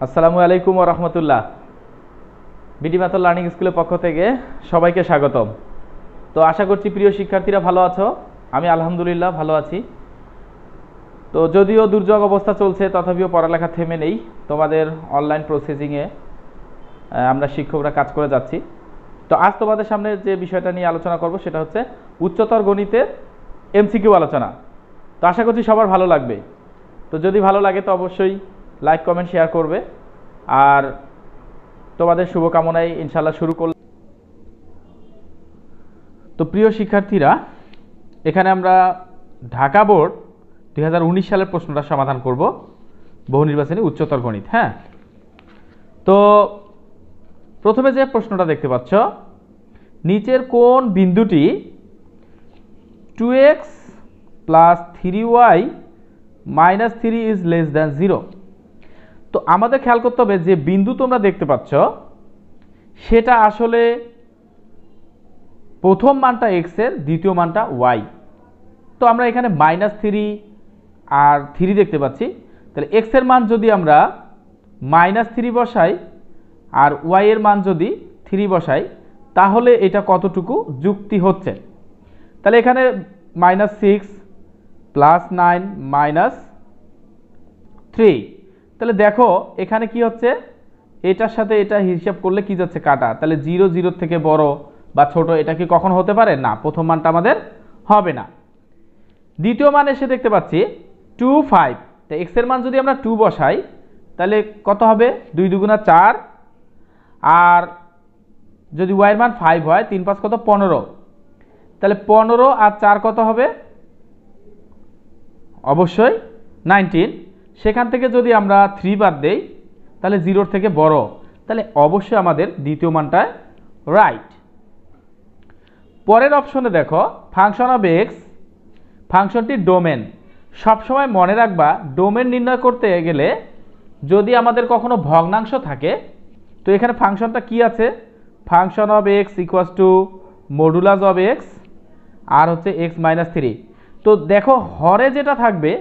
আসসালামু আলাইকুম ওয়া রাহমাতুল্লাহ। বিডি মেথড লার্নিং স্কুলের পক্ষ থেকে সবাইকে স্বাগতম। তো আশা করছি প্রিয় শিক্ষার্থীরা ভালো আছো। আমি আলহামদুলিল্লাহ ভালো আছি। তো যদিও দুর্যোগ অবস্থা চলছে, তথাপিও পড়ালেখা থেমে নেই। তোমাদের অনলাইন প্রসেসিংয়ে আমরা শিক্ষকরা কাজ করে যাচ্ছি। তো আজ তোমাদের সামনে যে বিষয়টা নিয়ে আলোচনা করব সেটা হচ্ছে উচ্চতর গণিতের এমসিকিউ আলোচনা। তো আশা করছি সবার ভালো লাগবে। তো যদি ভালো লাগে তো অবশ্যই লাইক কমেন্ট শেয়ার করবে। আর তোমাদের শুভকামনায় ইনশাল্লাহ শুরু করলাম। তো প্রিয় শিক্ষার্থীরা, এখানে আমরা ঢাকা বোর্ড 2019 সালের প্রশ্নটা সমাধান করব, বহু নির্বাচনী উচ্চতর গণিত। হ্যাঁ, তো প্রথমে যে প্রশ্নটা দেখতে পাচ্ছ, নিচের কোন বিন্দুটি 2x + 3y - 3 is less than 0। তো আমাদের খেয়াল করতে হবে যে বিন্দু তোমরা দেখতে পাচ্ছ সেটা আসলে প্রথম মানটা x এর, দ্বিতীয় মানটা y। তো আমরা এখানে -3 আর 3 দেখতে পাচ্ছি। তাহলে x এর মান যদি আমরা -3 বসাই আর y এর মান যদি 3 বসাই, তাহলে এটা কতটুকু যুক্তি হচ্ছে? তাহলে এখানে -6 + 9 - 3। তাহলে দেখো এখানে কি হচ্ছে, এটার সাথে এটা হিসাব করলে কি যাচ্ছে, কাটা। তাহলে 0 0 থেকে বড় বা ছোট এটা কি কখন হতে পারে? না, প্রথম মানটা আমাদের হবে না। দ্বিতীয় মান এসে দেখতে পাচ্ছি 2 5। তো x এর মান যদি আমরা 2 বসাই তাহলে কত হবে? 2 2 4। আর যদি y এর মান 5 হয়, 3 5 কত? 15। তাহলে 15 আর 4 কত হবে? অবশ্যই 19। সেখান থেকে যদি আমরা 3 বাদ দেই তাহলে 0 থেকে বড়, তাহলে অবশ্যই আমাদের দ্বিতীয় মানটা রাইট। পরের অপশনে দেখো ফাংশন অফ x, ফাংশনটির ডোমেন। সবসময় মনে রাখবা, ডোমেন নির্ণয় করতে গেলে যদি আমাদের কখনো ভগ্নাংশ থাকে, তো এখানে ফাংশনটা কি আছে? Function of x = modulus of x আর হচ্ছে x - 3। তো দেখো হরে যেটা থাকবে,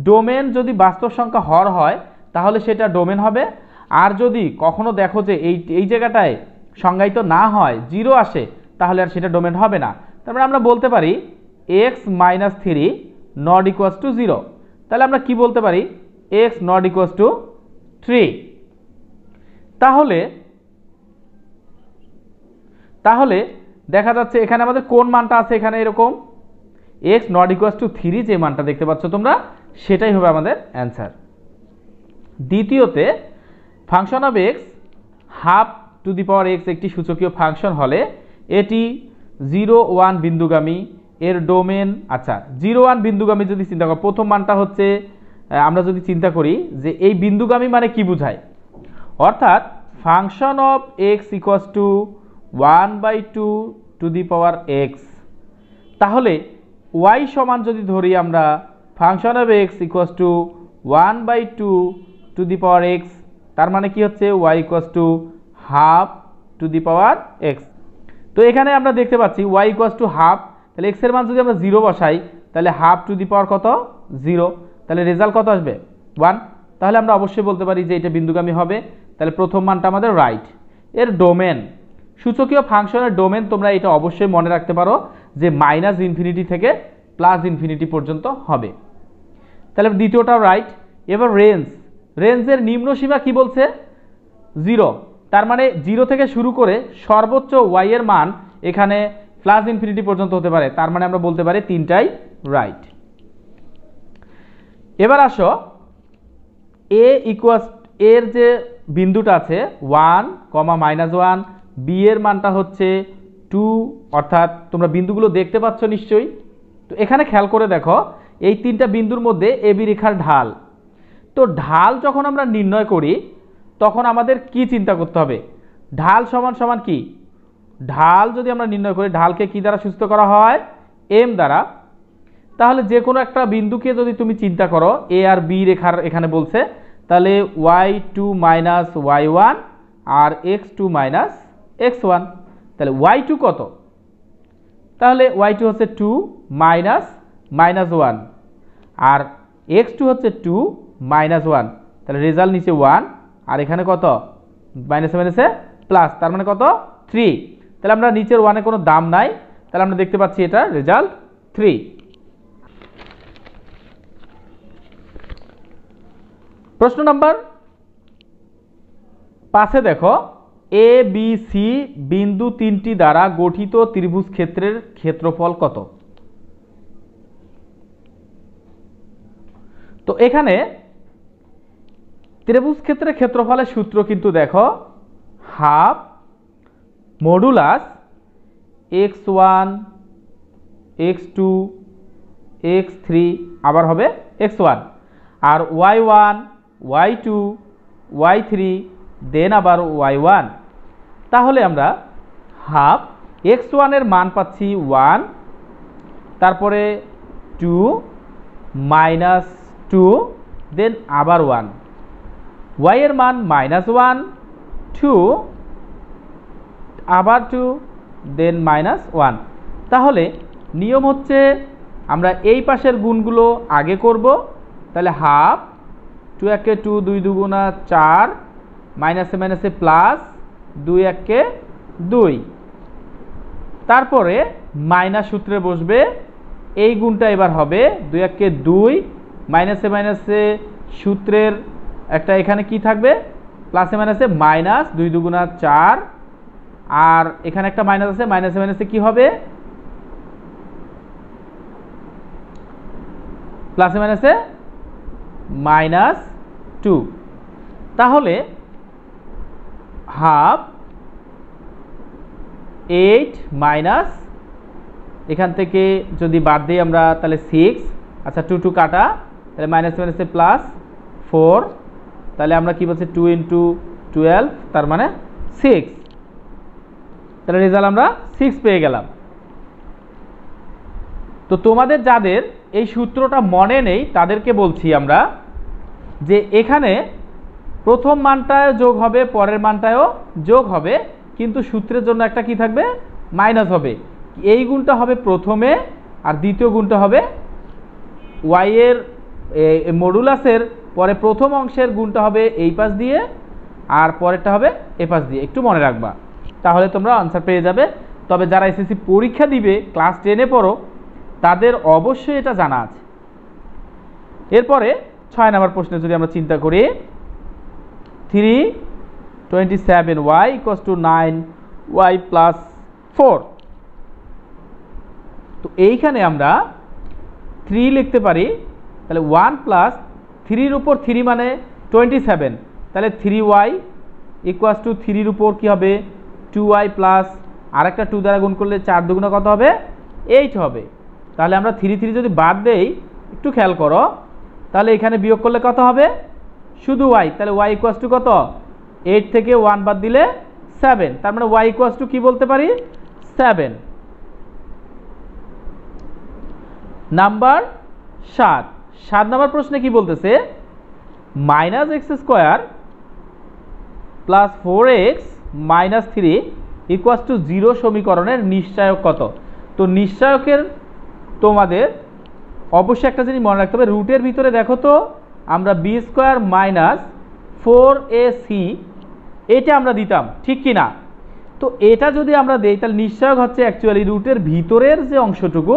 ডোমেন যদি বাস্তব সংখ্যা হর হয় তাহলে সেটা ডোমেন হবে। আর যদি কখনো দেখো যে এই জায়গাটায় সংজ্ঞায়িত না হয়, 0 আসে, তাহলে আর সেটা ডোমেন হবে না। তারপরে আমরা বলতে পারি x - 3 ≠ 0। তাহলে আমরা কি বলতে পারি? x ≠ 3। তাহলে দেখা যাচ্ছে এখানে আমাদের কোন মানটা আছে? এখানে এরকম x ≠ 3 যে মানটা দেখতে পাচ্ছ তোমরা, সেটাই হবে আমাদের অ্যান্সার। দ্বিতীয়তে ফাংশন অফ x ½ একটি সূচকীয় ফাংশন হলে এটি 0 1 বিন্দুগামী। এর ডোমেন, আচ্ছা 0 1 বিন্দুগামী যদি চিন্তা করো, প্রথম মানটা হচ্ছে, আমরা যদি চিন্তা করি যে এই বিন্দুগামী মানে কি বোঝায়, অর্থাৎ ফাংশন অফ x = 1/2 x। তাহলে y সমান যদি ধরি আমরা ফাংশন অফ x = 1/2 x, তার মানে কি হচ্ছে y = ½ x। তো এখানে আমরা দেখতে পাচ্ছি y = ½। তাহলে x এর মান যদি আমরা 0 বসাই তাহলে ½ কত? 0। তাহলে রেজাল্ট কত আসবে? 1। তাহলে আমরা অবশ্যই বলতে পারি যে এটা বিন্দুগামী হবে। তাহলে প্রথম মানটা আমাদের রাইট। এর ডোমেন, সূচকীয় ফাংশনের ডোমেন তোমরা এটা অবশ্যই মনে রাখতে পারো যে -∞ থেকে +∞ পর্যন্ত হবে। তাহলে দ্বিতীয়টাও রাইট। এবার রেঞ্জের নিম্ন সীমা কি বলছে? 0। তার মানে 0 থেকে শুরু করে সর্বোচ্চ y এর মান এখানে +∞ পর্যন্ত হতে পারে। তার মানে আমরা বলতে পারি তিনটাই রাইট। এবার আসো এর যে বিন্দুটা আছে 1, -1, b এর মানটা হচ্ছে 2, অর্থাৎ তোমরা বিন্দুগুলো দেখতে পাচ্ছ নিশ্চয়ই। তো এখানে খেয়াল করে দেখো এই তিনটা বিন্দুর মধ্যে ab রেখার ঢাল। তো ঢাল যখন আমরা নির্ণয় করি তখন আমাদের কি চিন্তা করতে হবে? ঢাল সমান সমান কি? ঢাল যদি আমরা নির্ণয় করি, ঢালকে কি দ্বারা সূচিত করা হয়? m দ্বারা। তাহলে যে কোনো একটা বিন্দুকে যদি তুমি চিন্তা করো, a আর b রেখার এখানে বলছে, তাহলে y2 - y1 আর x2 - x1। তাহলে y2 কত? তাহলে y2 হচ্ছে 2 -1 আর x2 হচ্ছে 2 -1। তাহলে রেজাল্ট নিচে 1 আর এখানে কত মাইনাসে মাইনাসে প্লাস, তার মানে কত 3। তাহলে আমরা নিচের 1 এ কোনো দাম নাই, তাহলে আমরা দেখতে পাচ্ছি এটা রেজাল্ট 3। প্রশ্ন নাম্বার 5 দেখো, এ বি সি বিন্দু 3টি দ্বারা গঠিত ত্রিভুজ ক্ষেত্রের ক্ষেত্রফল কত? তো এখানে ত্রিভুজ ক্ষেত্রের ক্ষেত্রফলের সূত্র কিন্তু দেখো half modulus x1 x2 x3 আবার হবে x1 আর y1 y2 y3 দেন আবার y1। তাহলে আমরা হাফ x1 এর মান পাচ্ছি 1, তারপরে 2 মাইনাস 2 দেন আবার 1, y এর মান -1 2 আবার 2 দেন -1। তাহলে নিয়ম হচ্ছে আমরা এই পাশের গুণগুলো আগে করব। তাহলে হাফ 2 একে 2 2 দুগুণা 4 মাইনাসে মাইনাসে প্লাস 2 একে 2, তারপরে মাইনাস সূত্রে বসবে, এই গুণটা এবার হবে 2 একে 2 মাইনাসে মাইনাসে সূত্রের একটা এখানে কি থাকবে প্লাসে মাইনাসে মাইনাস 2 দুগুণা 4 আর এখানে একটা মাইনাস আছে, মাইনাসে মাইনাসে কি হবে প্লাসে মাইনাসে -2। তাহলে হাফ 8 মাইনাস এখান থেকে যদি বাদ দিই আমরা তাহলে 6, আচ্ছা 2 2 কাটা, তাহলে মাইনাসে মাইনাসে প্লাস 4, তাহলে আমরা কি বলছি 2 × 12 তার মানে 6। তাহলে রেজাল্ট আমরা 6 পেয়ে গেলাম। তো তোমাদের যাদের এই সূত্রটা মনে নেই তাদেরকে বলছি আমরা যে এখানে প্রথম মানটায় যোগ হবে, পরের মানটায়ও যোগ হবে, কিন্তু সূত্রের জন্য একটা কি থাকবে মাইনাস হবে। এই গুণটা হবে প্রথমে আর দ্বিতীয় গুণটা হবে y এর মডুলাসের পরে প্রথম অংশের গুণটা হবে এই পাশ দিয়ে আর পরেরটা হবে এই পাশ দিয়ে, একটু মনে রাখবা, তাহলে তোমরা আনসার পেয়ে যাবে। তবে যারা এসএসসি পরীক্ষা দিবে ক্লাস 10-এ পড়ো তাদের অবশ্যই এটা জানা আছে। এরপরে 6 নম্বর প্রশ্নে যদি আমরা চিন্তা করি, 327y = 9y + 4। তো এইখানে আমরা 3 লিখতে পারি, তাহলে 1 + 3 এর উপর 3 মানে 27, তাহলে 3y = 3 এর উপর কি হবে 2y প্লাস আরেকটা 2 দ্বারা গুণ করলে 4 দুগুণা কত হবে 8 হবে। তাহলে আমরা 3 3 যদি বাদ দেই, একটু খেয়াল করো, তাহলে এখানে বিয়োগ করলে কত হবে শুধু y, তাহলে y = কত 8 থেকে 1 বাদ দিলে 7, তার মানে y = কি বলতে পারি 7। নাম্বার 7 নম্বর প্রশ্নে কি বলতেছে, -x² + 4x - 3 = 0 সমীকরণের নিশ্চায়ক কত? তো নিশ্চায়কের তোমাদের অবশ্যই একটা জিনিস মনে রাখতে হবে, রুটের ভিতরে দেখো তো আমরা b² - 4ac এটা আমরা দিতাম, ঠিক কি না? তো এটা যদি আমরা দেই তাহলে নিশ্চয়ক হচ্ছে অ্যাকচুয়ালি রুটের ভিতরের যে অংশটুকু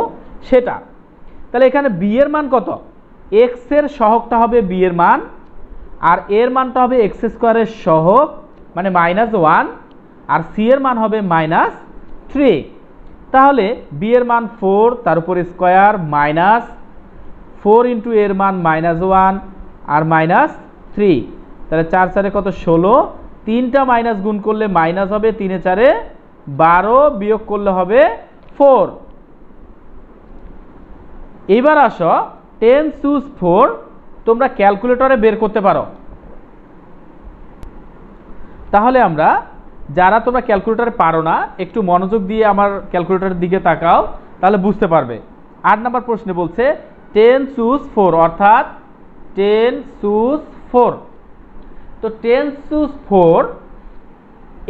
সেটা। তাহলে এখানে b এর মান কত, x এর সহগটা হবে b এর মান আর এর মানটা হবে x² এর সহগ মানে -1 আর c এর মান হবে -3। তাহলে b এর মান 4 তার উপরে স্কয়ার মাইনাস 4 × এর মান -1 আর -3, তাহলে 4 4 কত 16, 3টা মাইনাস গুণ করলে মাইনাস হবে, 3 4 12 বিয়োগ করলে হবে 4। এবার আসো 10 choose 4 তোমরা ক্যালকুলেটরে বের করতে পারো। তাহলে আমরা যারা তোমরা ক্যালকুলেটরে পারো না একটু মনোযোগ দিয়ে আমার ক্যালকুলেটরের দিকে তাকাও, তাহলে বুঝতে পারবে। 8 নম্বর প্রশ্নে বলছে 10 choose 4 অর্থাৎ 10 choose 4। তো 10 choose 4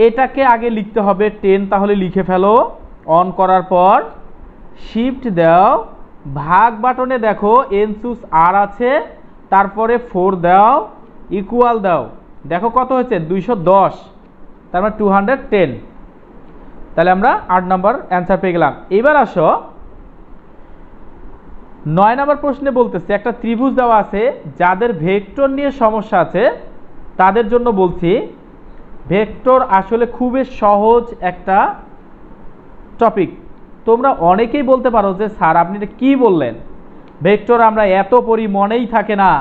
এটাকে আগে লিখতে হবে 10, তাহলে লিখে ফেলো। অন করার পর শিফট দাও, ভাগ বাটনে দেখো n choose r আছে, তারপরে 4 দাও, ইকুয়াল দাও দেখো কত হয়েছে 210, তার মানে 210। তাহলে আমরা 8 নম্বর অ্যান্সার পেয়ে গেলাম। এবার আসো 9 নম্বর প্রশ্নে বলতেছে একটা ত্রিভুজ দেওয়া আছে, যাদের ভেক্টর নিয়ে সমস্যা আছে তাদের জন্য বলছি। ভেক্টর আসলে খুবই সহজ একটা টপিক। তোমরা অনেকেই বলতে পারো যে স্যার আপনি এটা কী বললেন, ভেক্টর আমরা এত পড়ি মনেই থাকে না।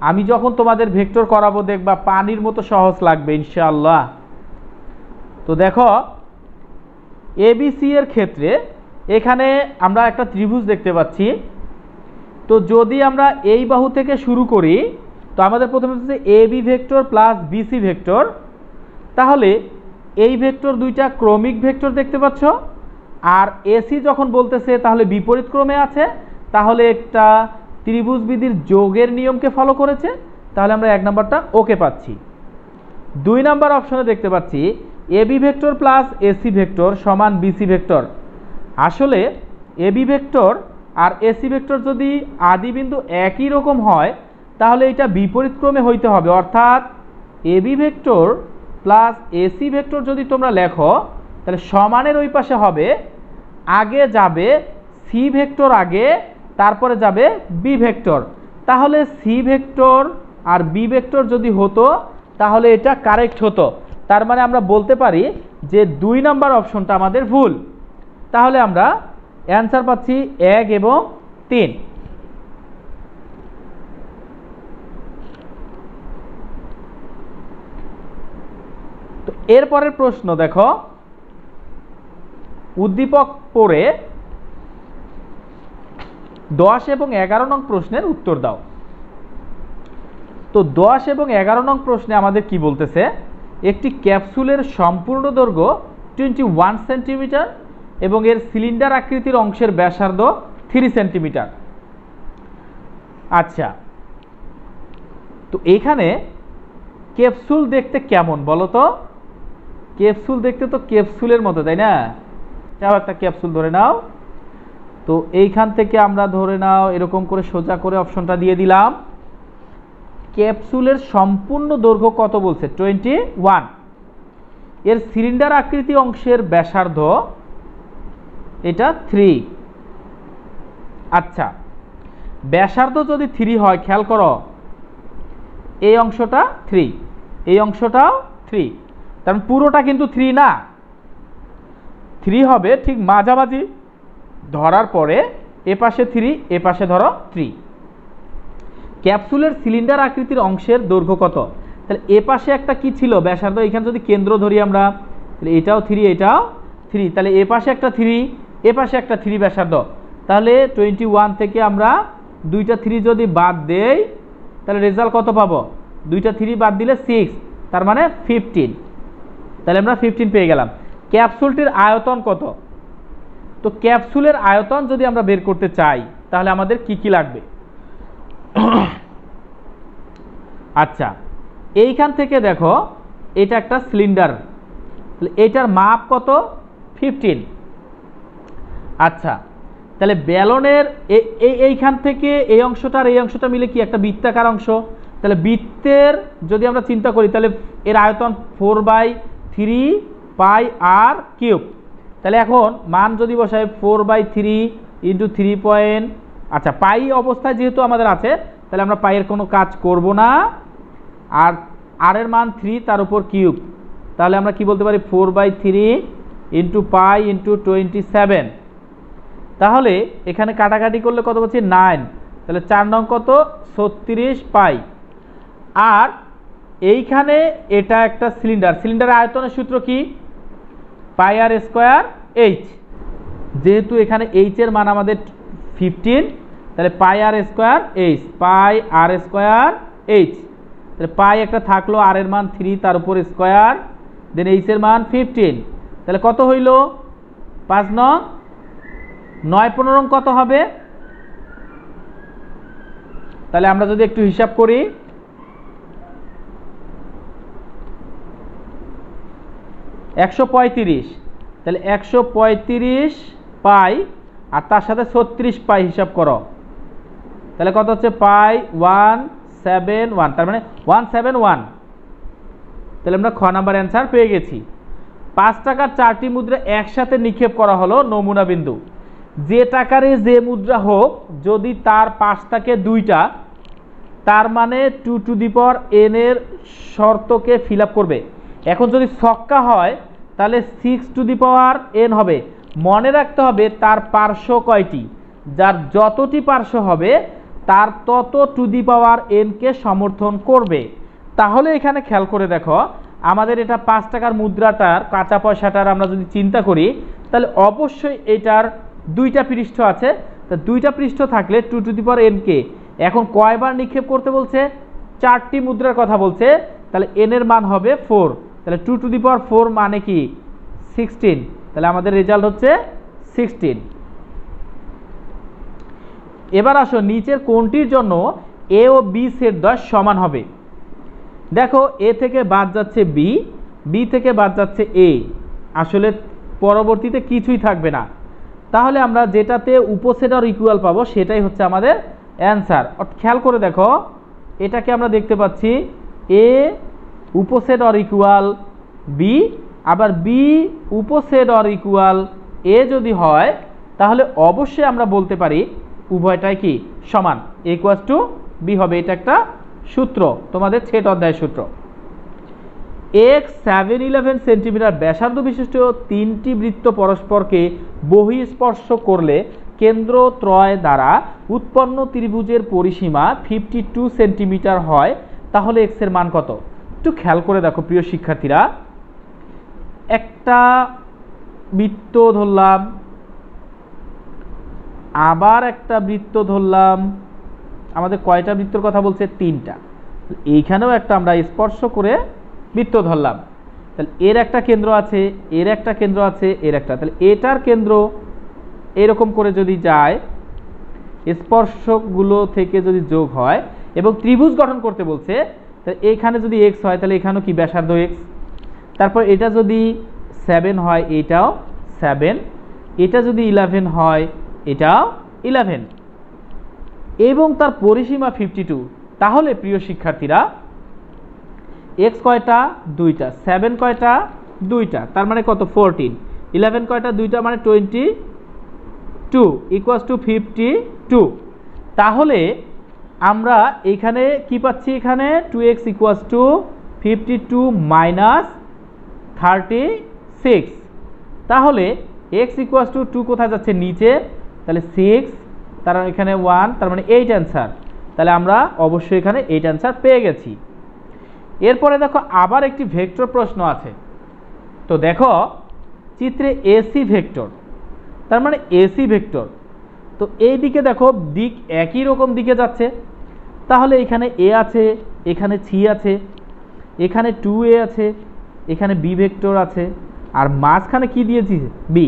আমি যখন তোমাদের ভেক্টর করাবো দেখবা পানির মতো সহজ লাগবে ইনশাআল্লাহ। তো দেখো এবিসি এর ক্ষেত্রে এখানে আমরা একটা ত্রিভুজ দেখতে পাচ্ছি। তো যদি আমরা এই বাহু থেকে শুরু করি, তো আমাদের প্রথমে হচ্ছে AB vector plus BC vector. তাহলে এই ভেক্টর দুইটা ক্রমিক ভেক্টর দেখতে পাচ্ছ, আর এসি যখন বলতেছে তাহলে বিপরীত ক্রমে আছে, তাহলে একটা ত্রিভুজ বিধির যোগের নিয়মকে ফলো করেছে। তাহলে আমরা 1 নম্বরটা ওকে পাচ্ছি। 2 নম্বর অপশনে দেখতে পাচ্ছি AB vector plus AC vector সমান বিসি ভেক্টর। আসলে এবি ভেক্টর আর এসি ভেক্টর যদি আদি বিন্দু একই রকম হয় তাহলে এটা বিপরীত ক্রমে হইতে হবে, অর্থাৎ AB vector plus AC vector যদি তোমরা লেখো তাহলে সমানের ওই পাশে হবে, আগে যাবে সি ভেক্টর আগে, তারপরে যাবে বি ভেক্টর। তাহলে সি ভেক্টর আর বি ভেক্টর যদি হতো তাহলে এটা কারেক্ট হতো। তার মানে আমরা বলতে পারি যে 2 নম্বর অপশনটা আমাদের ভুল। তাহলে আমরা অ্যান্সার পাচ্ছি 1 এবং 3। তো এরপরের প্রশ্ন দেখো, উদ্দীপক পড়ে 10 এবং 11 নং প্রশ্নের উত্তর দাও। তো 10 এবং 11 নং প্রশ্নে আমাদের কি বলতেছে, একটি ক্যাপসুলের সম্পূর্ণ দৈর্ঘ্য 21 সেন্টিমিটার এবং এর সিলিন্ডার আকৃতির অংশের ব্যাসার্ধ 3 সেন্টিমিটার। আচ্ছা, তো এইখানে ক্যাপসুল দেখতে কেমন বলো তো? ক্যাপসুল দেখতে তো ক্যাপসুলের মতো, তাই না? এটাও একটা ক্যাপসুল ধরে নাও। তো এইখান থেকে আমরা ধরে নাও এরকম করে সোজা করে অপশনটা দিয়ে দিলাম। ক্যাপসুলের সম্পূর্ণ দৈর্ঘ্য কত বলছে? 21। এর সিলিন্ডার আকৃতি অংশের ব্যাসার্ধ এটা 3। আচ্ছা, ব্যাসার্ধ যদি 3 হয়, খেয়াল করো এই অংশটা 3, এই অংশটাও 3, তার মানে পুরোটা কিন্তু 3 না। 3 হবে ঠিক মাঝামাঝি ধরার পরে এপাশে 3, এপাশে ধরো 3। ক্যাপসুলের সিলিন্ডার আকৃতির অংশের দৈর্ঘ্য কত? তাহলে এপাশে একটা কি ছিল? ব্যাসার্ধ। এখানে যদি কেন্দ্র ধরি আমরা, তাহলে এটাও 3, এটাও 3, তাহলে এপাশে একটা 3, এপাশে একটা 3 ব্যাসার্ধ। তাহলে 21 থেকে আমরা 2টা 3 যদি বাদ দেই তাহলে রেজাল্ট কত পাবো? 2টা 3 বাদ দিলে 6, তার মানে 15। তাহলে আমরা 15 পেয়ে গেলাম। ক্যাপসুলটির আয়তন কত? তো ক্যাপসুলের আয়তন যদি আমরা বের করতে চাই তাহলে আমাদের কি কি লাগবে? আচ্ছা, এইখান থেকে দেখো এটা একটা সিলিন্ডার, এটার মাপ কত? 15। আচ্ছা, তাহলে ব্যালনের এইখান থেকে এই অংশটা আর এই অংশটা মিলে কি একটা বৃত্তাকার অংশ। তাহলে বৃত্তের যদি আমরা চিন্তা করি তাহলে এর আয়তন 4/3 পাই আর কিউব। তাহলে এখন মান যদি বসাই 4/3 ইন্টু 3 আচ্ছা, পাই অবস্থায় যেহেতু আমাদের আছে তাহলে আমরা পাইয়ের কোনো কাজ করব না, আর আর এর মান 3 তার উপর কিউব। তাহলে আমরা কি বলতে পারি? 4/3 ইন্টু পাই ইন্টু 27। তাহলে এখানে কাটাকাটি করলে কত পাচ্ছি? 9। তাহলে 4 নং কত? 36 পাই। আর এইখানে এটা একটা সিলিন্ডার, সিলিন্ডারের আয়তনের সূত্র কি? পাই আর স্কোয়ার এইচ। যেহেতু এখানে এইচ এর মান আমাদের 15, তাহলে পাই আর স্কোয়ার এইচ, পাই আর স্কোয়ার এইচ। তাহলে পাই একটা থাকলো, আর এর মান 3 তার উপর স্কোয়ার, দেন এইচ এর মান 15। তাহলে কত হইল? 5 নং। 9 15 কত হবে? তাহলে আমরা যদি একটু হিসাব করি, $135। তাহলে 135 পাই আর তার সাথে 36 পাই হিসাব করো, তাহলে কত হচ্ছে? পাই 171, তার মানে 171। তাহলে আমরা খ নাম্বার অ্যান্সার পেয়ে গেছি। 5 টাকার 4টি মুদ্রা একসাথে নিক্ষেপ করা হলো নমুনা বিন্দু। যে টাকারে যে মুদ্রা হোক যদি তার পাশ থাকে 2টা, তার মানে 2 টু দি পাওয়ার n এর শর্তকে ফিল আপ করবে। এখন যদি ছক্কা হয় তাহলে 6 টু দি পাওয়ার n হবে। মনে রাখতে হবে তার পার্শ্ব কয়টি, যার যতটি পার্শ্ব হবে তার তত টু দি পাওয়ার n কে সমর্থন করবে। তাহলে এখানে খেয়াল করে দেখো, আমাদের এটা 5 টাকার মুদ্রাটার কাঁচা পয়সাটার আমরা যদি চিন্তা করি তাহলে অবশ্যই এটার 2টা পৃষ্ঠ আছে। তা 2টা পৃষ্ঠ থাকলে 2 টু দি পাওয়ার n কে এখন কয়বার নিক্ষেপ করতে বলছে, 4টি মুদ্রার কথা বলছে, তাহলে n এর মান হবে 4। তাহলে 2 টু দি পাওয়ার 4 মানে কি 16। তাহলে আমাদের রেজাল্ট হচ্ছে 16। এবার আসো নিচের কোনটির জন্য এ ও বি সেট দ্বয় সমান হবে। দেখো এ থেকে বাদ যাচ্ছে বি, বি থেকে বাদ যাচ্ছে এ, আসলে পরবর্তীতে কিছুই থাকবে না। তাহলে আমরা যেটাতে উপসেট আর ইকুয়াল পাবো সেটাই হচ্ছে আমাদের অ্যান্সার। খেয়াল করে দেখো, এটাকে আমরা দেখতে পাচ্ছি এ উপসেট অর ইকুয়াল বি, আবার বি উপসেট অর ইকুয়াল এ যদি হয় তাহলে অবশ্যই আমরা বলতে পারি উভয়টাই কি সমান, এ ইকুয়ালস টু বি হবে। এটা একটা সূত্র, তোমাদের ছেট অধ্যায়ের সূত্র। এক 7-11 সেন্টিমিটার ব্যাসার্ধ বিশিষ্ট 3টি বৃত্ত পরস্পরকে বহিঃস্পর্শ করলে কেন্দ্র ত্রয় দ্বারা উৎপন্ন ত্রিভুজের পরিসীমা 52 সেন্টিমিটার হয়, তাহলে এক্স এর মান কত? একটু খেয়াল করে দেখো প্রিয় শিক্ষার্থীরা, একটা বৃত্ত ধরলাম, আবার একটা বৃত্ত ধরলাম, আমাদের কয়টা বৃত্তর কথা বলছে? 3টা। এইখানেও একটা আমরা স্পর্শ করে বৃত্ত ধরলাম, তাহলে এর একটা কেন্দ্র আছে, এর একটা কেন্দ্র আছে, এর একটা, তাহলে এটার কেন্দ্র এরকম করে যদি যায়, স্পর্শকগুলো থেকে যদি যোগ হয় এবং ত্রিভুজ গঠন করতে বলছে, তাহলে এখানে যদি এক্স হয় তাহলে এখানেও কি ব্যাসার্ধ এক্স, তারপর এটা যদি 7 হয় এটাও 7, এটা যদি 11 হয় এটাও 11 এবং তার পরিসীমা 52। তাহলে প্রিয় শিক্ষার্থীরা এক্স কয়টা? 2টা, 7 কয়টা? 2টা, তার মানে কত? 14, 11 কয়টা? 2টা, মানে 22 ইকুয়ালস টু 52। তাহলে আমরা এখানে কি পাচ্ছি? এখানে 2x ইকুয়ালস টু 52 মাইনাস 36। তাহলে x ইকুয়ালস টু 2 কোথায় যাচ্ছে? নিচে, তাহলে 6, তার এখানে 1, তার মানে 8 অ্যান্সার। তাহলে আমরা অবশ্যই এখানে 8 অ্যান্সার পেয়ে গেছি। এরপরে দেখো আবার একটি ভেক্টর প্রশ্ন আছে। তো দেখো চিত্রে এসি ভেক্টর, তার মানে এসি ভেক্টর, তো এই দিকে দেখো দিক একই রকম দিকে যাচ্ছে, তাহলে এখানে এ আছে, এখানে সি আছে, এখানে 2a আছে, এখানে বি ভেক্টর আছে, আর মাঝখানে কি দিয়েছি? বি।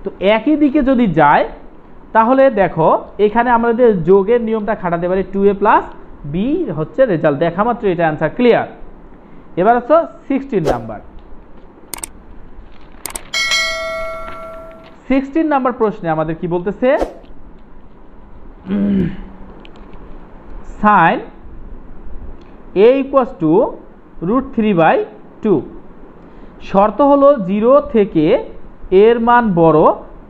তো একই দিকে যদি যায় তাহলে দেখো এখানে আমাদের যোগের নিয়মটা খাটাতে পারি, 2a প্লাস বি হচ্ছে রেজাল্ট। দেখা মাত্র এটা অ্যান্সার ক্লিয়ার। এবার হচ্ছে 16 নাম্বার। 16 নাম্বার প্রশ্নে আমাদের কি বলতেছে? Sine a equals to √3/2। শর্ত হলো 0 থেকে এর মান বড়,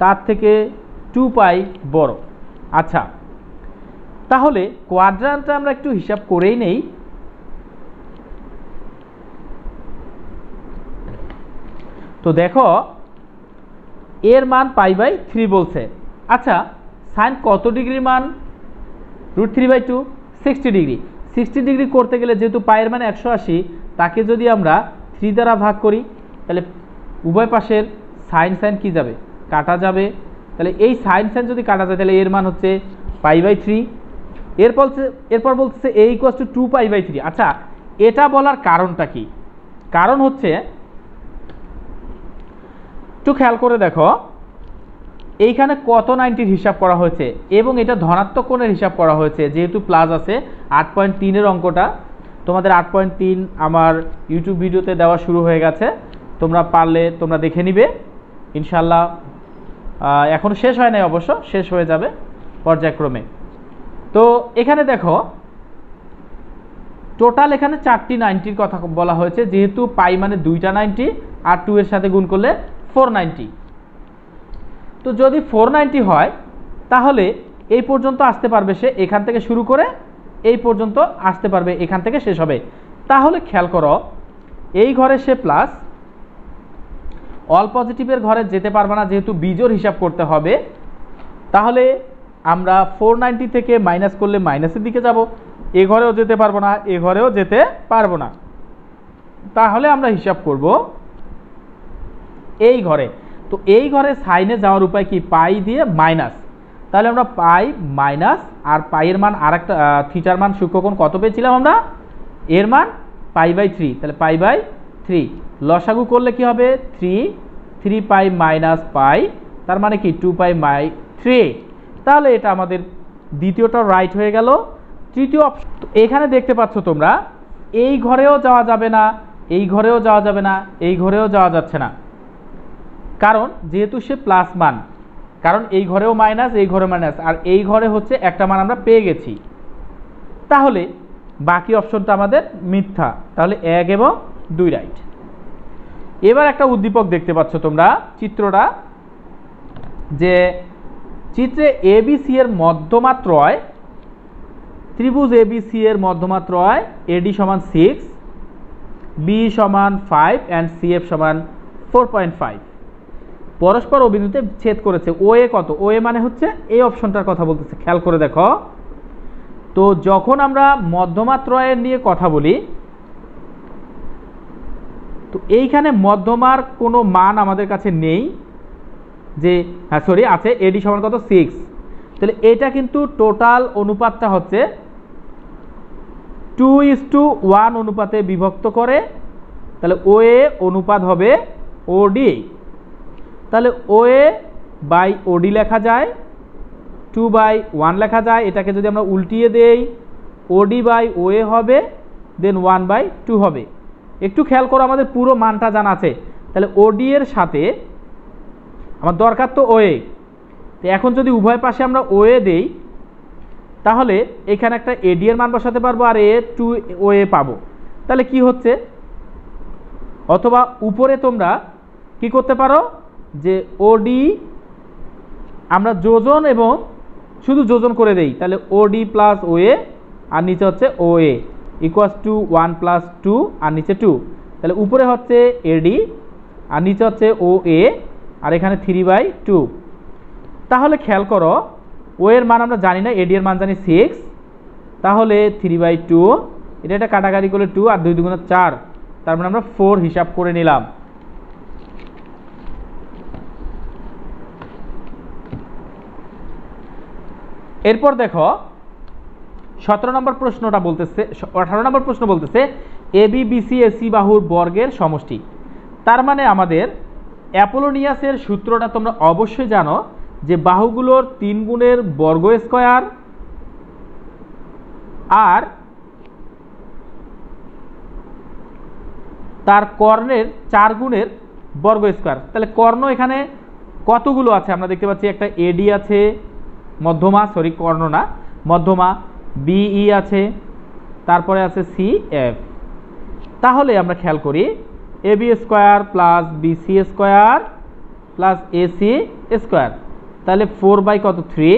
তার থেকে 2π বড়। আচ্ছা, তাহলে কোয়াড্রান্টটা আমরা একটু হিসাব করেই নেই। তো দেখো এর মান π/3 বলছে। আচ্ছা, সাইন কত ডিগ্রির মান? √3/2, 60 ডিগ্রি। 60 ডিগ্রি করতে গেলে যেহেতু পায়ের মান 180, তাকে যদি আমরা 3 দ্বারা ভাগ করি তাহলে উভয় পাশের সাইন সাইন কি যাবে? কাটা যাবে। তাহলে এই সাইন সাইন যদি কাটা যায় তাহলে এর মান হচ্ছে π/3। এরপর বলছে a ইকুয়ালস টু 2π/3। আচ্ছা, এটা বলার কারণটা কি? কারণ হচ্ছে একটু খেয়াল করে দেখো, এইখানে কত 90-র হিসাব করা হয়েছে এবং এটা ধনাত্মক কোণের হিসাব করা হয়েছে, যেহেতু প্লাস আছে। 8.3 এর অঙ্কটা তোমাদের 8.3 আমার ইউটিউব ভিডিওতে দেওয়া শুরু হয়ে গেছে, তোমরা পারলে তোমরা দেখে নিবে ইনশাল্লাহ। এখনো শেষ হয় নাই, অবশ্য শেষ হয়ে যাবে পর্যায়ক্রমে। তো এখানে দেখো টোটাল এখানে 4টি 90-র কথা বলা হয়েছে, যেহেতু পাই মানে 2টা 90 আর 2 এর সাথে গুণ করলে 490। তো যদি 490 হয় তাহলে এই পর্যন্ত আসতে পারবে সে, এখান থেকে শুরু করে এই পর্যন্ত আসতে পারবে, এখান থেকে শেষ হবে। তাহলে খেয়াল করো, এই ঘরে সে প্লাস, অল পজিটিভের ঘরে যেতে পারবে না যেহেতু বিজোড় হিসাব করতে হবে। তাহলে আমরা 490 থেকে মাইনাস করলে মাইনাসের দিকে যাব, এ ঘরেও যেতে পারবো না, এ ঘরেও যেতে পারবো না। তাহলে আমরা হিসাব করব এই ঘরে। তো এই ঘরে সাইনে যাওয়ার উপায় কি? পাই দিয়ে মাইনাস। তাহলে আমরা পাই মাইনাস আর পাইয়ের মান আর একটা থিটার মান সূক্ষ্মকোণ কত পেয়েছিলাম আমরা? এর মান π/3। তাহলে π/3 লসাগু করলে কি হবে? 3 পাই মাইনাস পাই, তার মানে কি 2π/3। তাহলে এটা আমাদের দ্বিতীয়টা রাইট হয়ে গেল। তৃতীয় অপশন এখানে দেখতে পাচ্ছ তোমরা, এই ঘরেও যাওয়া যাবে না, এই ঘরেও যাওয়া যাবে না, এই ঘরেও যাওয়া যাচ্ছে না, কারণ যেহেতু সে প্লাস মান, কারণ এই ঘরেও মাইনাস, এই ঘরে মাইনাস, আর এই ঘরে হচ্ছে একটা মান আমরা পেয়ে গেছি। তাহলে বাকি অপশনটা আমাদের মিথ্যা। তাহলে 1 এবং 2 রাইট। এবার একটা উদ্দীপক দেখতে পাচ্ছ তোমরা চিত্রটা, যে চিত্রে এবিসি এর মধ্যমাত্রয়, ত্রিভুজ এবিসি এর মধ্যমাত্রয় এডি সমান 6, বি সমান 5 অ্যান্ড সিএফ সমান 4.5 পরস্পর অভিমুখে ছেদ করেছে। ওএ কত? ওএ মানে হচ্ছে এই অপশনটার কথা বলতেছে, খেয়াল করে দেখো। তো যখন আমরা মধ্যমাত্রয়ের নিয়ে কথা বলি, তো এইখানে মধ্যমার কোনো মান আমাদের কাছে নেই, যে হ্যাঁ সরি আছে, এডি সমান কত? 6। তাহলে এটা কিন্তু টোটাল অনুপাতটা হচ্ছে 2:1 অনুপাতে বিভক্ত করে, তাহলে ওএ অনুপাত হবে ওডি। তাহলে ওএ বাই ওডি লেখা যায়, 2/1 লেখা যায়। এটাকে যদি আমরা উল্টিয়ে দেই, ওডি বাই ওএ হবে, দেন 1/2 হবে। একটু খেয়াল করো, আমাদের পুরো মানটা জানা আছে। তাহলে ওডি এর সাথে আমার দরকার তো ওএ, তো এখন যদি উভয় পাশে আমরা ওএ দেই, তাহলে এখানে একটা এডি এর মান বসাতে পারবো আর 2 ওএ পাবো। তাহলে কি হচ্ছে? অথবা উপরে তোমরা কি করতে পারো, যে ওডি আমরা যোজন এবং শুধু যোজন করে দেই, তাহলে ওডি প্লাস ওএ আর নিচে হচ্ছে ওএ ইকুয়ালস টু 1 + 2 আর নিচে 2। তাহলে উপরে হচ্ছে এডি আর নিচে হচ্ছে ওএ আর এখানে 3/2। তাহলে খেয়াল করো, ও এর মান আমরা জানি না, এডি এর মান জানি 6, তাহলে 3/2, এটা কাটাকাটি করলে 2 আর 2 × 2 = 4, তার মানে আমরা 4 হিসাব করে নিলাম। এরপর দেখো 17 নম্বর প্রশ্নটা বলতেছে, 18 নম্বর প্রশ্ন বলতেছে এবি বিসি এসি বাহুর বর্গের সমষ্টি। তার মানে আমাদের অ্যাপোলোনিয়াসের সূত্রটা তোমরা অবশ্যই জানো, যে বাহুগুলোর 3 গুণের বর্গ স্কয়ার আর তার কর্ণের 4 গুণের বর্গ স্কয়ার। তাহলে কর্ণ এখানে কতগুলো আছে আমরা দেখতে পাচ্ছি, একটা এডি আছে, মধ্যমা, সরি কর্ণ না, মধ্যমা, বিই আছে, তারপরে আছে সিএফ। তাহলে আমরা খেয়াল করি, AB square plus BC square plus AC square, তাহলে 4/3,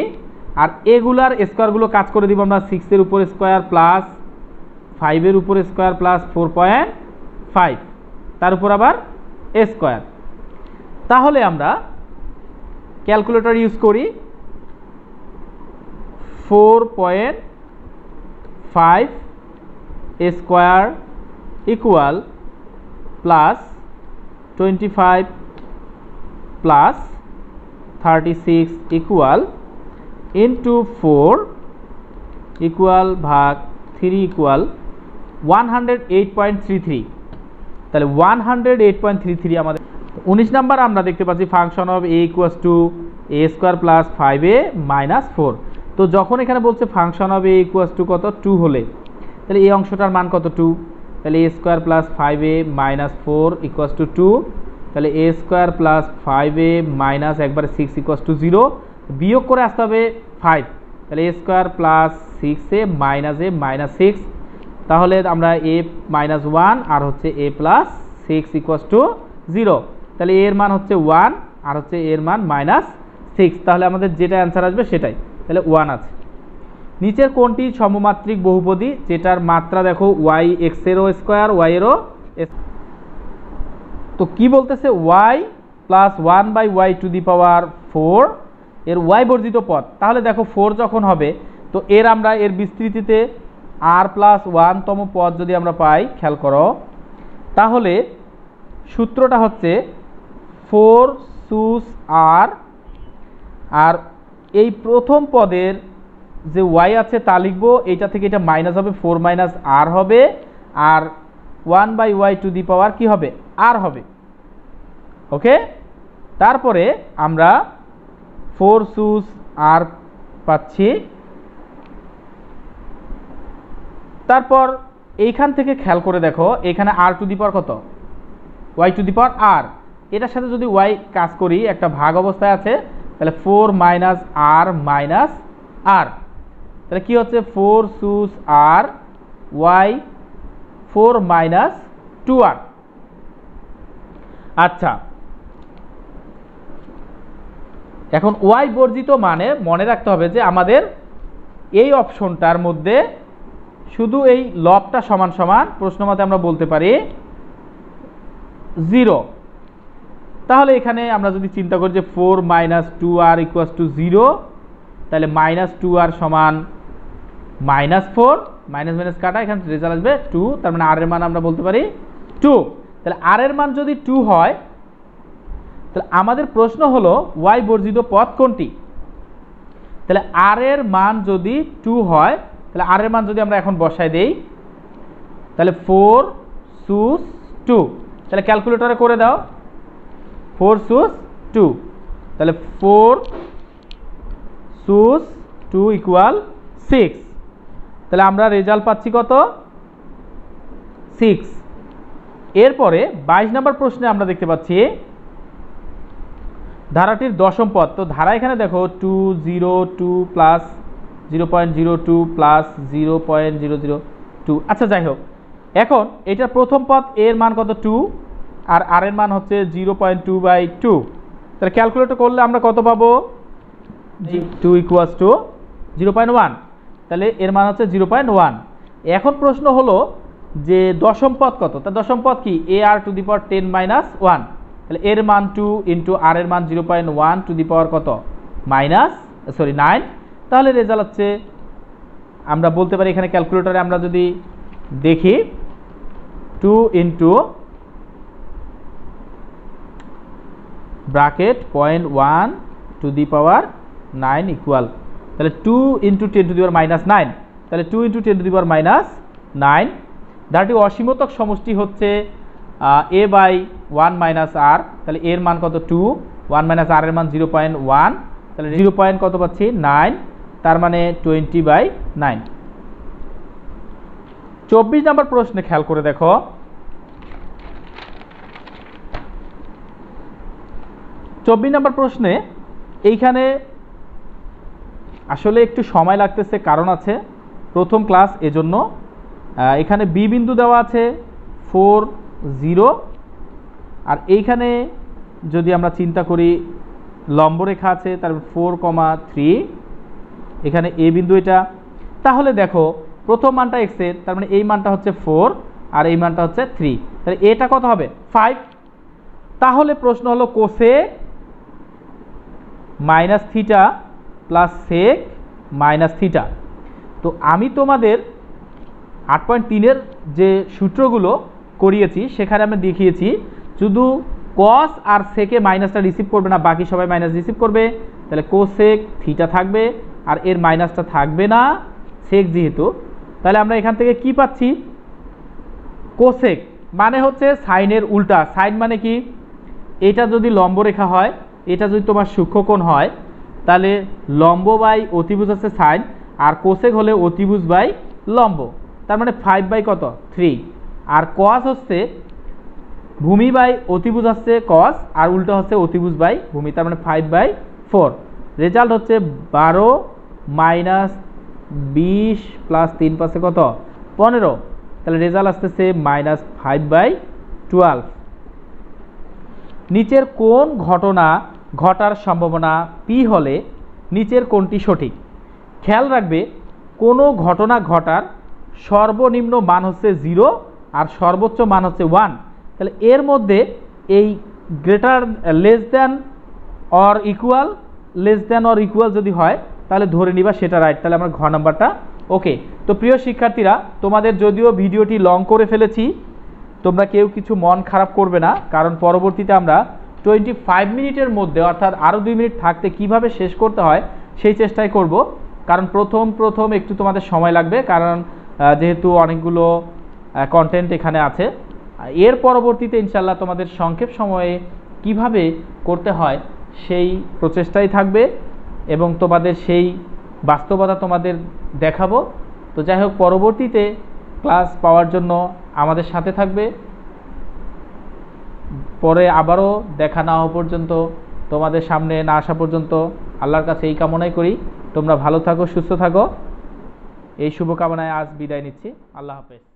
আর এগুলার স্কয়ারগুলো কাজ করে দিব আমরা 6 এর উপর স্কয়ার প্লাস 5 এর উপর স্কয়ার প্লাস 4.5, তার উপর আবার স্কয়ার। তাহলে আমরা ক্যালকুলেটর ইউজ করি, 4.5 square equal plus 25 plus 36 equal into 4 equal ভাগ 3 ইকুয়াল 108.33। তাহলে 108.33 আমাদের 19 নাম্বার আমরা দেখতে পাচ্ছি function of A equals to A square plus 5a minus 4। তো যখন এখানে বলছে function of A equals to কত 2 হলে, তাহলে এই অংশটার মান কত 2, তাহলে a square plus 5a minus 4 equals to 2, তাহলে a square plus 5a minus একবারে 6 ইকুয়ালস টু 0, বিয়োগ করে আসতে হবে 5, তাহলে a square plus 6a minus 6 তাহলে আমরা a মাইনাস 1 আর হচ্ছে a প্লাস 6 ইকুয়ালস টু 0। তাহলে a এর মান হচ্ছে 1 আর হচ্ছে a এর মান মাইনাস 6। তাহলে আমাদের যেটা অ্যান্সার আসবে সেটাই, তাহলে 1 আছে। নিচের কোনটি সমমাত্রিক বহুপদী যেটার মাত্রা দেখো y x এরও স্কোয়ার y এরও, তো কি বলতেছে y প্লাস 1/y⁴ এর y বর্জিত পদ। তাহলে দেখো 4 যখন হবে তো আমরা এর বিস্তৃতিতে r প্লাস 1 তম পদ যদি আমরা পাই, খেয়াল করো, তাহলে সূত্রটা হচ্ছে 4 সুস r, আর এই প্রথম পদের যে y আছে তা লিখবো, এইটা থেকে এটা মাইনাস হবে, 4 মাইনাস r হবে, আর 1/y⁴ কি হবে, r হবে। ওকে, তারপরে আমরা 4 সুস r পাচ্ছি। তারপর এইখান থেকে খেয়াল করে দেখো, এখানে r⁴ কত, y⁴r, এটার সাথে যদি y কাজ করি, একটা ভাগ অবস্থায় আছে, তাহলে 4 মাইনাস r মাইনাস r, তাহলে কি হচ্ছে 4 সুস r y 4 মাইনাস 2r। আচ্ছা, এখন y বর্জিত মানে মনে রাখতে হবে যে আমাদের এই অপশনটার মধ্যে শুধু এই লবটা সমান সমান, প্রশ্ন মতে আমরা বলতে পারি 0। তাহলে এখানে আমরা যদি চিন্তা করি যে 4 মাইনাস 2r ইকুয়ালস টু 0, তাহলে মাইনাস 2r সমান মাইনাস 4, মাইনাস মাইনাস কাটা, এখানে রেজাল্ট আসবে 2, তার মানে r এর মান আমরা বলতে পারি 2। তাহলে r এর মান যদি 2 হয়, তাহলে আমাদের প্রশ্ন হলো y বর্জিত পদ কোনটি। তাহলে r এর মান যদি 2 হয়, তাহলে r এর মান যদি আমরা এখন বসাই দেই, তাহলে 4 সুস 2, তাহলে ক্যালকুলেটরে করে দাও, 4 সুস 2, তাহলে 4 সুস 2 ইকুয়াল 6। তাহলে আমরা রেজাল্ট পাচ্ছি কত, 6। এরপরে 22 নম্বর প্রশ্নে আমরা দেখতে পাচ্ছি ধারাটির দশম পদ। তো ধারা এখানে দেখো 202 প্লাস 0.02 প্লাস 0.002। আচ্ছা, যাই হোক, এখন এটার প্রথম পদ এর মান কত, 2, আর r এর মান হচ্ছে 0.2/2। তাহলে ক্যালকুলেটর করলে আমরা কত পাবো, 2 ইকুয়ালস টু 0.1, তাহলে এর মান হচ্ছে 0.1। এখন প্রশ্ন হলো যে দশম পদ কত, তা দশম পদ কি, ar⁻10-1, তাহলে এর মান 2 ইন্টু r এর মান 0.1 টু দি পাওয়ার কত, -9। তাহলে রেজাল্ট হচ্ছে আমরা বলতে পারি, এখানে ক্যালকুলেটরে আমরা যদি দেখি 2 into bracket 0.1 to the power 9 equal, তাহলে 2 ইন্টু 10 টু দি পাওয়ার -9, তাহলে 2 ইন্টু 10 টু দি পাওয়ার -9। ধারাটি অসীমতক সমষ্টি হচ্ছে a/1 মাইনাস r, তাহলে এর মান কত, 2, 1 মাইনাস r এর মান 0.1, তাহলে 0. কত পাচ্ছি, 9, তার মানে 20/9। 24 নম্বর প্রশ্নে খেয়াল করে দেখো, 24 নম্বর প্রশ্নে এইখানে আসলে একটু সময় লাগতেছে, কারণ আছে প্রথম ক্লাস, এজন্য এখানে বি বিন্দু দেওয়া আছে 4, 0, আর এইখানে যদি আমরা চিন্তা করি লম্ব রেখা আছে, তারপর 4,3, এখানে এ বিন্দু এটা। তাহলে দেখো প্রথম মানটা x এর, তার মানে এই মানটা হচ্ছে 4 আর এই মানটা হচ্ছে 3, তাহলে এটা কত হবে, 5। তাহলে প্রশ্ন হলো cosec minus theta plus sec minus theta. তো আমি তোমাদের 8.3-এর যে সূত্রগুলো করিয়েছি সেখানে আমি দেখিয়েছি শুধু কস আর সেকে মাইনাসটা রিসিভ করবে না, বাকি সবাই মাইনাস রিসিভ করবে, তাহলে কোসেক থিটা থাকবে আর এর মাইনাসটা থাকবে না সেক যেহেতু। তাহলে আমরা এখান থেকে কি পাচ্ছি, কোসেক মানে হচ্ছে সাইনের উল্টা। সাইন মানে কি, এটা যদি লম্ব রেখা হয়, এটা যদি তোমার সূক্ষ্মকোণ হয়, তাহলে লম্ব বাই অতিভুজ হচ্ছে সাইন, আর কোসেক হলে অতিভুজ বাই লম্ব, তার মানে 5/3। আর কস হচ্ছে ভূমি বাই অতিভুজ হচ্ছে কস, আর উল্টো হচ্ছে অতিভুজ বাই ভূমি, তার মানে 5/4। রেজাল্ট হচ্ছে 12 - 20 + 3 = কত, 15। তাহলে রেজাল্ট আসতেছে -5/12। নিচের কোন ঘটনা ঘটার সম্ভাবনা পি হলে নিচের কোনটি সঠিক? খেয়াল রাখবে, কোনো ঘটনা ঘটার সর্বনিম্ন মান হচ্ছে 0 আর সর্বোচ্চ মান হচ্ছে 1। তাহলে এর মধ্যে এই greater less than or equal যদি হয় তাহলে ধরে নিবা সেটা রাইট। তাহলে আমরা ঘ নাম্বারটা ওকে। তো প্রিয় শিক্ষার্থীরা, তোমাদের যদিও ভিডিওটি লং করে ফেলেছি, তোমরা কেউ কিছু মন খারাপ করবে না, কারণ পরবর্তীতে আমরা 25 মিনিটের মধ্যে অর্থাৎ আরও 2 মিনিট থাকতে কিভাবে শেষ করতে হয় সেই চেষ্টাই করব। কারণ প্রথম একটু তোমাদের সময় লাগবে, কারণ যেহেতু অনেকগুলো কন্টেন্ট এখানে আছে। এর পরবর্তীতে ইনশাল্লাহ তোমাদের সংক্ষেপ সময়ে কিভাবে করতে হয় সেই প্রচেষ্টাই থাকবে এবং তোমাদের সেই বাস্তবতা তোমাদের দেখাবো। তো যাই হোক, পরবর্তীতে ক্লাস পাওয়ার জন্য আমাদের সাথে থাকবে। পরে আবারও দেখা না হওয়া পর্যন্ত, তোমাদের সামনে না আসা পর্যন্ত আল্লাহর কাছে এই কামনাই করি তোমরা ভালো থাকো, সুস্থ থাকো। এই শুভকামনায় আজ বিদায় নিচ্ছি। আল্লাহ হাফেজ।